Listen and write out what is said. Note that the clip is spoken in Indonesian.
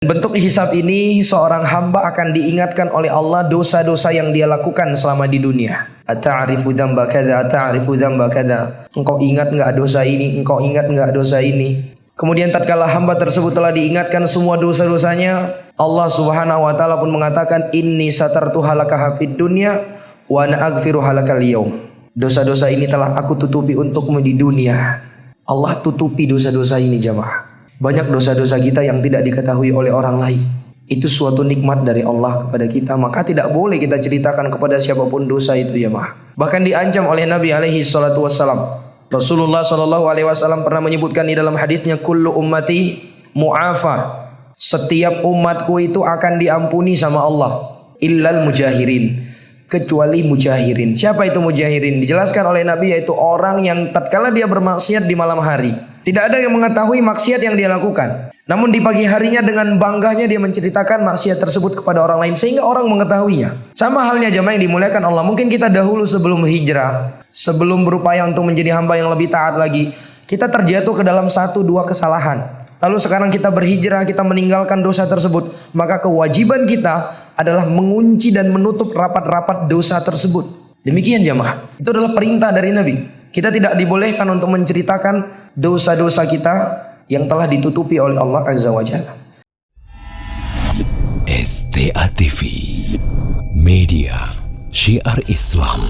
Bentuk hisab ini seorang hamba akan diingatkan oleh Allah dosa-dosa yang dia lakukan selama di dunia. Ata'rifu dzamba kadza, ata'rifu dzamba kadza. Engkau ingat enggak dosa ini? Engkau ingat enggak dosa ini? Kemudian tatkala hamba tersebut telah diingatkan semua dosa-dosanya, Allah Subhanahu wa taala pun mengatakan, "Inni satartu halaka hafid dunya wa ana aghfiru halakal yaum." Dosa-dosa ini telah aku tutupi untukmu di dunia. Allah tutupi dosa-dosa ini, jamaah. Banyak dosa-dosa kita yang tidak diketahui oleh orang lain. Itu suatu nikmat dari Allah kepada kita. Maka tidak boleh kita ceritakan kepada siapapun dosa itu, ya mah. Bahkan diancam oleh Nabi alaihi salatu wassalam. Rasulullah sallallahu alaihi wasallam pernah menyebutkan di dalam hadisnya, kullu ummati mu'afa. Setiap umatku itu akan diampuni sama Allah. Illal mujahirin. Kecuali mujahirin. Siapa itu mujahirin? Dijelaskan oleh Nabi, yaitu orang yang tatkala dia bermaksiat di malam hari, tidak ada yang mengetahui maksiat yang dia lakukan. Namun di pagi harinya dengan bangganya dia menceritakan maksiat tersebut kepada orang lain sehingga orang mengetahuinya. Sama halnya jamaah yang dimuliakan Allah. Mungkin kita dahulu sebelum hijrah, sebelum berupaya untuk menjadi hamba yang lebih taat lagi, kita terjatuh ke dalam 1-2 kesalahan. Lalu sekarang kita berhijrah, kita meninggalkan dosa tersebut. Maka kewajiban kita adalah mengunci dan menutup rapat-rapat dosa tersebut. Demikian jamaah. Itu adalah perintah dari Nabi. Kita tidak dibolehkan untuk menceritakan dosa-dosa kita yang telah ditutupi oleh Allah Azza wa Jalla. STA TV, media syiar Islam.